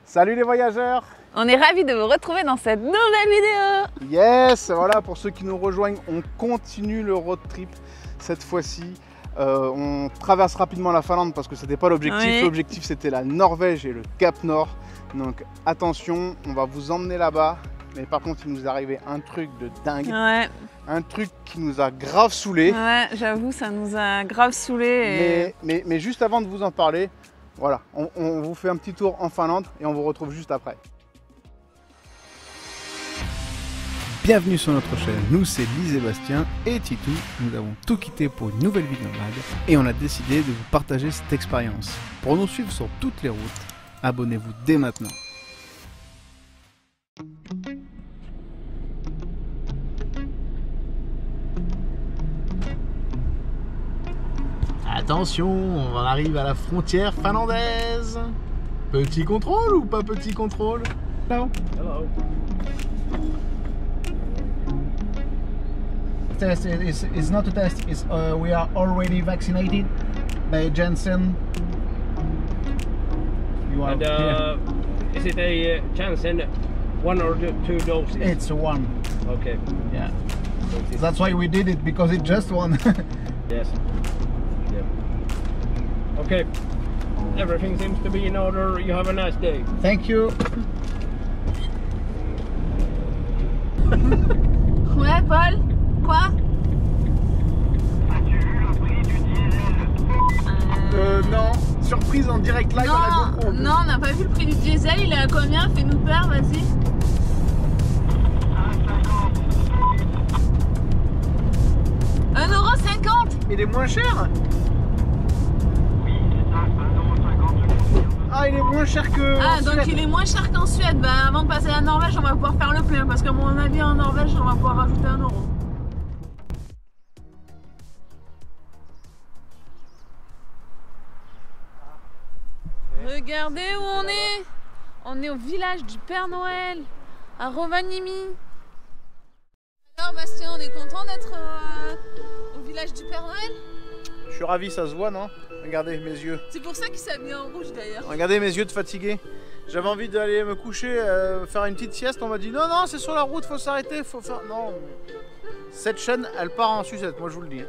Salut les voyageurs! On est ravis de vous retrouver dans cette nouvelle vidéo. Yes! Voilà, pour ceux qui nous rejoignent, on continue le road trip. Cette fois-ci, on traverse rapidement la Finlande parce que ce n'était pas l'objectif. Oui. L'objectif, c'était la Norvège et le Cap Nord. Donc attention, on va vous emmener là-bas. Mais par contre, il nous est arrivé un truc de dingue. Ouais, Un truc qui nous a grave saoulé. ouais, j'avoue, ça nous a grave saoulés. Mais juste avant de vous en parler, voilà, on vous fait un petit tour en Finlande et on vous retrouve juste après. Bienvenue sur notre chaîne, nous c'est Lise et Bastien et Titou. Nous avons tout quitté pour une nouvelle vie nomade et on a décidé de vous partager cette expérience. Pour nous suivre sur toutes les routes, abonnez-vous dès maintenant. Attention, on arrive à la frontière finlandaise. Petit contrôle ou pas petit contrôle? Non. Hello. Test is not a test. It's we are already vaccinated by Janssen. You are And here. is it a Janssen one or two doses? It's one. Okay. Yeah. That's why we did it, because it's just one. Yes. Yeah. Okay. Everything seems to be in order. You have a nice day. Thank you. Ouais, Paul? Quoi? Non, surprise en direct live à la GoPro. Non, on n'a pas vu le prix du diesel, il est à combien? Fais-nous peur, vas-y. 1,50 €. Il est moins cher? Ah, il est moins cher que. Ah, en donc Suède. il est moins cher qu'en Suède. Bah, avant de passer à la Norvège, on va pouvoir faire le plein. Parce qu'à mon avis, en Norvège, on va pouvoir rajouter 1 €. Regardez où on est. On est au village du Père Noël, à Rovaniemi. Alors Bastien, on est content d'être au village du Père Noël. Je suis ravi, ça se voit, non? Regardez mes yeux. C'est pour ça qu'il s'est habillé en rouge d'ailleurs. Regardez mes yeux de fatigué. J'avais envie d'aller me coucher, faire une petite sieste. On m'a dit non, non, c'est sur la route, faut s'arrêter, faut faire. Non. Cette chaîne, elle part en sucette, moi je vous le dis.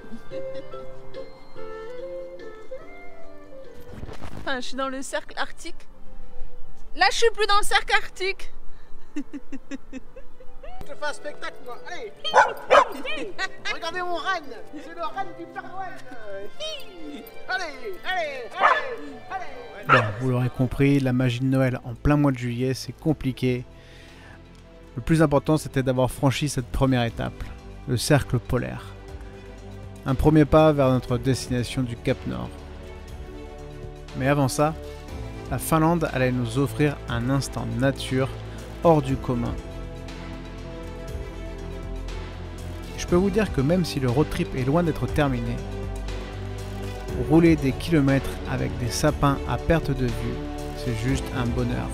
Enfin, je suis dans le cercle arctique. Là, je suis plus dans le cercle arctique. Je te fais un spectacle, moi. Allez. Regardez mon renne. C'est le renne du Père Noël. Allez, allez, allez. Bon, vous l'aurez compris, la magie de Noël en plein mois de juillet, c'est compliqué. Le plus important, c'était d'avoir franchi cette première étape, le cercle polaire. Un premier pas vers notre destination du Cap Nord. Mais avant ça, la Finlande allait nous offrir un instant nature hors du commun. Je peux vous dire que même si le road trip est loin d'être terminé, rouler des kilomètres avec des sapins à perte de vue, c'est juste un bonheur.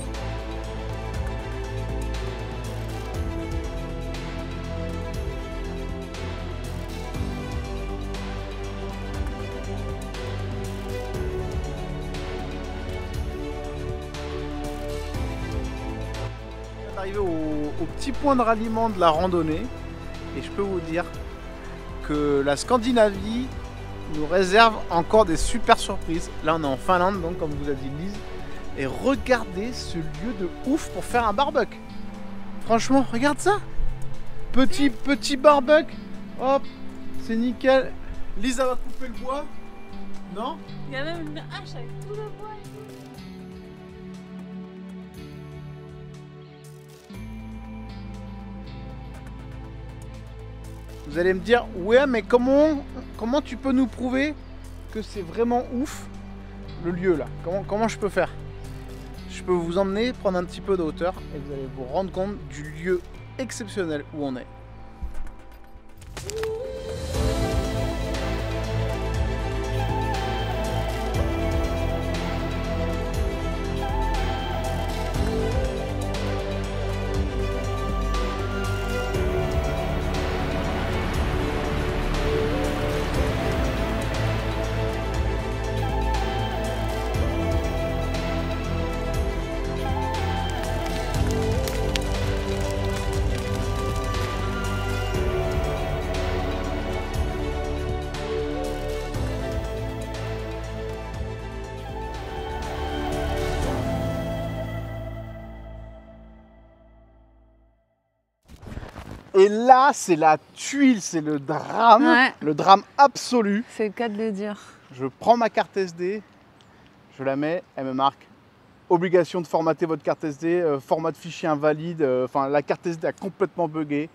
On est arrivé au petit point de ralliement de la randonnée et je peux vous dire que la Scandinavie nous réserve encore des super surprises. Là on est en Finlande, donc comme vous a dit Lise, et regardez ce lieu de ouf pour faire un barbecue. Franchement, regarde ça, petit barbecue. Hop, c'est nickel. Lise elle va couper le bois. Non? Il y a même une hache avec tout le bois. Vous allez me dire, ouais, mais comment tu peux nous prouver que c'est vraiment ouf le lieu là? Comment je peux faire? Je peux vous emmener, prendre un petit peu de hauteur et vous allez vous rendre compte du lieu exceptionnel où on est. Et là, c'est la tuile, c'est le drame, Ouais. le drame absolu. C'est le cas de le dire. Je prends ma carte SD, je la mets, elle me marque obligation de formater votre carte SD, format de fichier invalide, enfin la carte SD a complètement bugué.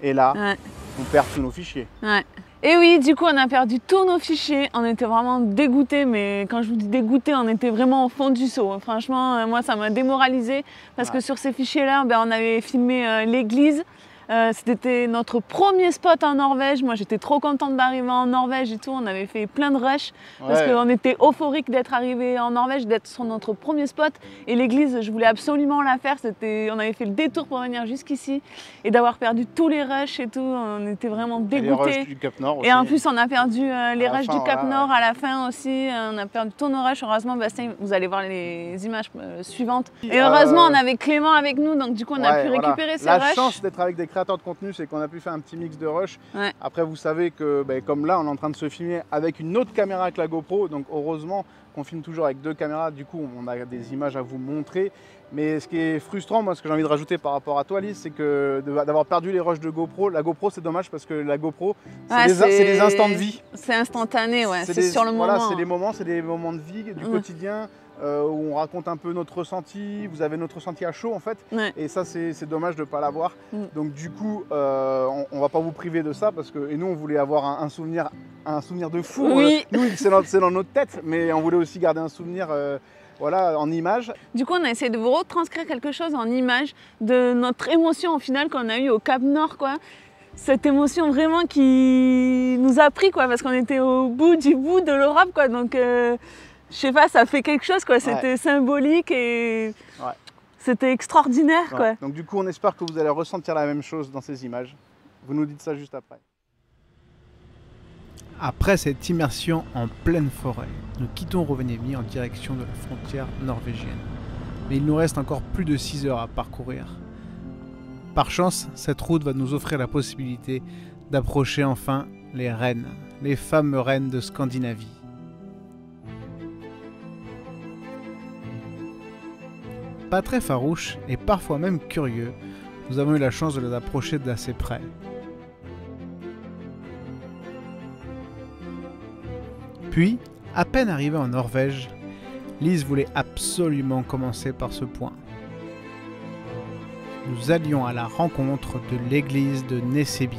Et là, Ouais. on perd tous nos fichiers. Ouais. Et oui, du coup, on a perdu tous nos fichiers. On était vraiment dégoûtés, mais quand je vous dis dégoûtés, on était vraiment au fond du seau. Franchement, moi, ça m'a démoralisé parce que sur ces fichiers-là, ben, on avait filmé l'église. C'était notre premier spot en Norvège. Moi, j'étais trop contente d'arriver en Norvège et tout. On avait fait plein de rushs parce Ouais. qu'on était euphorique d'être arrivé en Norvège, d'être sur notre premier spot. Et l'église, je voulais absolument la faire. On avait fait le détour pour venir jusqu'ici et d'avoir perdu tous les rushs et tout. On était vraiment Et les rushs dégoûtés. du Cap Nord aussi. Et en plus, on a perdu les la rushs fin, du Cap voilà, Nord à la fin aussi. On a perdu tous nos rushs. Heureusement, Bastien, vous allez voir les images suivantes. Et heureusement, on avait Clément avec nous. Donc, du coup, on a pu récupérer ces La rushs. chance d'être avec des créateurs de contenu, c'est qu'on a pu faire un petit mix de rush. Ouais. Après, vous savez que, comme là, on est en train de se filmer avec une autre caméra que la GoPro. Donc, heureusement qu'on filme toujours avec deux caméras. Du coup, on a des images à vous montrer. Mais ce qui est frustrant, moi, ce que j'ai envie de rajouter par rapport à toi, Lise, c'est que d'avoir perdu les rushs de GoPro. La GoPro, c'est dommage parce que la GoPro, Ouais, c'est des instants de vie. C'est instantané, ouais. C'est des- sur le voilà, moment. c'est des moments de vie du quotidien où on raconte un peu notre ressenti. Vous avez notre ressenti à chaud en fait. Ouais. Et ça, c'est dommage de ne pas l'avoir. Donc du coup, on va pas vous priver de ça parce que et nous, on voulait avoir un souvenir de fou. Oui. Nous, c'est dans notre tête, mais on voulait aussi garder un souvenir. Voilà, en image. Du coup, on a essayé de vous retranscrire quelque chose en image de notre émotion au final qu'on a eue au Cap Nord, quoi. Cette émotion vraiment qui nous a pris, quoi, parce qu'on était au bout du bout de l'Europe, quoi. Donc, je sais pas, ça fait quelque chose, quoi. C'était symbolique et c'était extraordinaire, quoi. Donc du coup, on espère que vous allez ressentir la même chose dans ces images. Vous nous dites ça juste après. Après cette immersion en pleine forêt, nous quittons Rovaniemi en direction de la frontière norvégienne. Mais il nous reste encore plus de 6 heures à parcourir. Par chance, cette route va nous offrir la possibilité d'approcher enfin les reines, les fameuses reines de Scandinavie. Pas très farouches et parfois même curieux, nous avons eu la chance de les approcher d'assez près. Puis, à peine arrivé en Norvège, Lise voulait absolument commencer par ce point. Nous allions à la rencontre de l'église de Nesseby.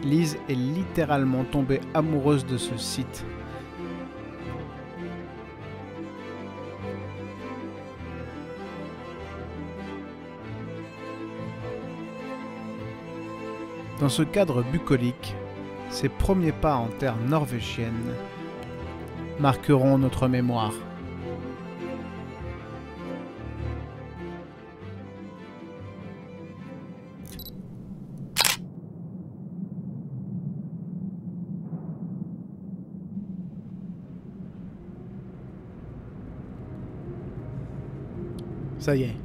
Lise est littéralement tombée amoureuse de ce site. Dans ce cadre bucolique, ses premiers pas en terre norvégienne marqueront notre mémoire. Ça y est,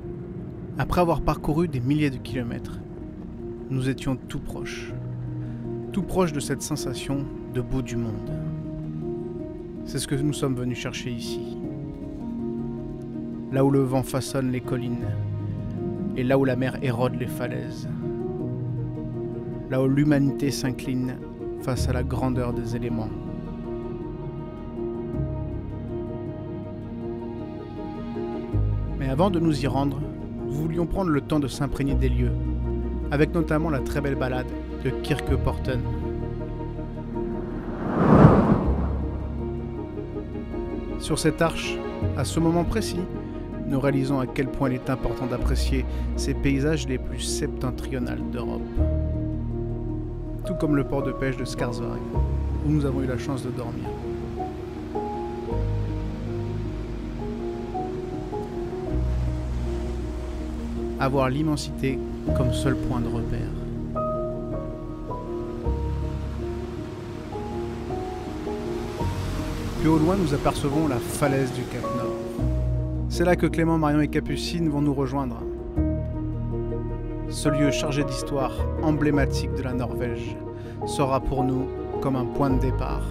après avoir parcouru des milliers de kilomètres, nous étions tout proches de cette sensation de bout du monde. C'est ce que nous sommes venus chercher ici. Là où le vent façonne les collines, et là où la mer érode les falaises. Là où l'humanité s'incline face à la grandeur des éléments. Mais avant de nous y rendre, nous voulions prendre le temps de s'imprégner des lieux, avec notamment la très belle balade de Kirkeporten. Sur cette arche, à ce moment précis, nous réalisons à quel point il est important d'apprécier ces paysages les plus septentrionaux d'Europe. Tout comme le port de pêche de Skarsvåg, où nous avons eu la chance de dormir. Avoir l'immensité comme seul point de repère. Plus au loin, nous apercevons la falaise du Cap Nord. C'est là que Clément, Marion et Capucine vont nous rejoindre. Ce lieu chargé d'histoire emblématique de la Norvège sera pour nous comme un point de départ.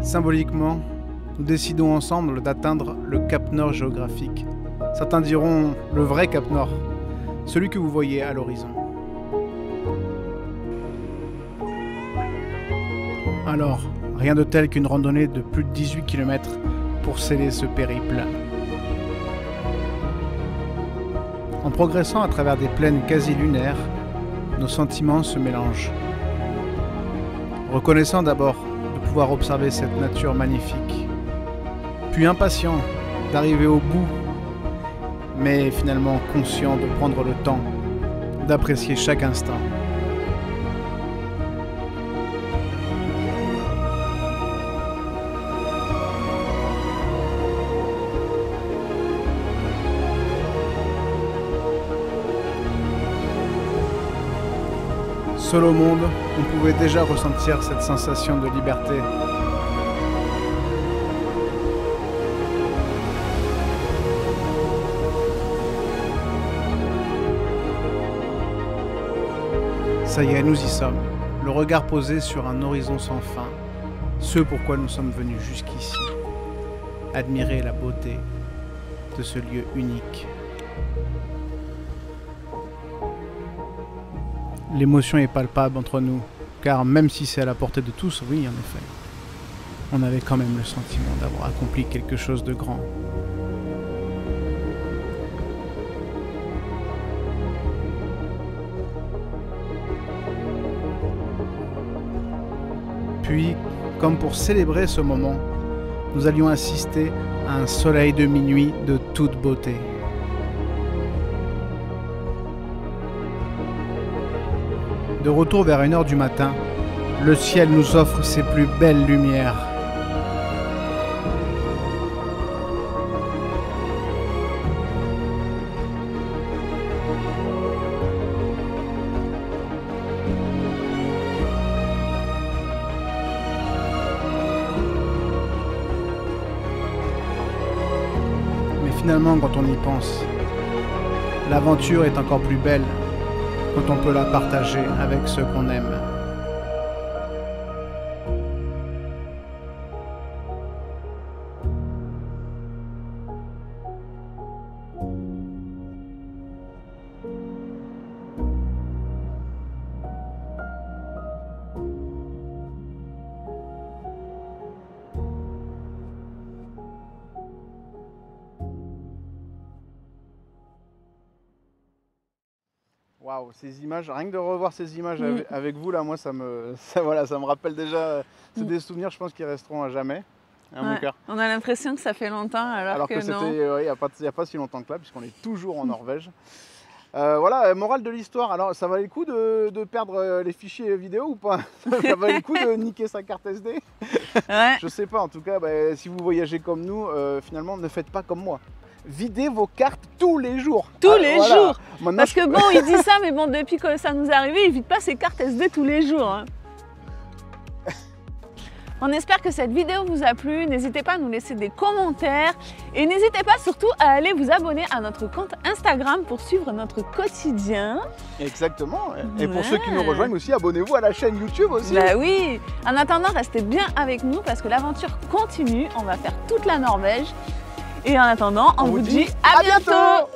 Symboliquement, nous décidons ensemble d'atteindre le Cap Nord géographique. Certains diront le vrai Cap Nord, celui que vous voyez à l'horizon. Alors, rien de tel qu'une randonnée de plus de 18 km pour sceller ce périple. En progressant à travers des plaines quasi lunaires, nos sentiments se mélangent. Reconnaissant d'abord de pouvoir observer cette nature magnifique, puis impatient d'arriver au bout, mais finalement conscient de prendre le temps d'apprécier chaque instant. Seul au monde, on pouvait déjà ressentir cette sensation de liberté. Ça y est, nous y sommes. Le regard posé sur un horizon sans fin. Ce pourquoi nous sommes venus jusqu'ici. Admirer la beauté de ce lieu unique. L'émotion est palpable entre nous, car même si c'est à la portée de tous, oui, en effet, on avait quand même le sentiment d'avoir accompli quelque chose de grand. Puis, comme pour célébrer ce moment, nous allions assister à un soleil de minuit de toute beauté. De retour vers 1 h du matin, le ciel nous offre ses plus belles lumières. Mais finalement, quand on y pense, l'aventure est encore plus belle quand on peut la partager avec ceux qu'on aime. Waouh, ces images, rien que de revoir ces images avec vous là, moi ça me rappelle déjà, c'est des souvenirs je pense qui resteront à jamais. Hein, mon cœur. On a l'impression que ça fait longtemps alors que c'était non. Il n'y a pas si longtemps que là puisqu'on est toujours en Norvège. Voilà, morale de l'histoire, alors ça valait le coup de perdre les fichiers vidéo ou pas? Ça valait le coup de niquer sa carte SD? Ouais. Je sais pas, en tout cas, si vous voyagez comme nous, finalement ne faites pas comme moi. Videz vos cartes tous les jours. Tous les jours. Maintenant, parce que bon, il dit ça, mais bon, depuis que ça nous est arrivé, il vide pas ses cartes SD tous les jours. Hein. On espère que cette vidéo vous a plu. N'hésitez pas à nous laisser des commentaires. Et n'hésitez pas surtout à aller vous abonner à notre compte Instagram pour suivre notre quotidien. Exactement. Et pour ceux qui nous rejoignent aussi, abonnez-vous à la chaîne YouTube aussi. Bah oui. En attendant, restez bien avec nous parce que l'aventure continue. On va faire toute la Norvège. Et en attendant, on vous dit à bientôt.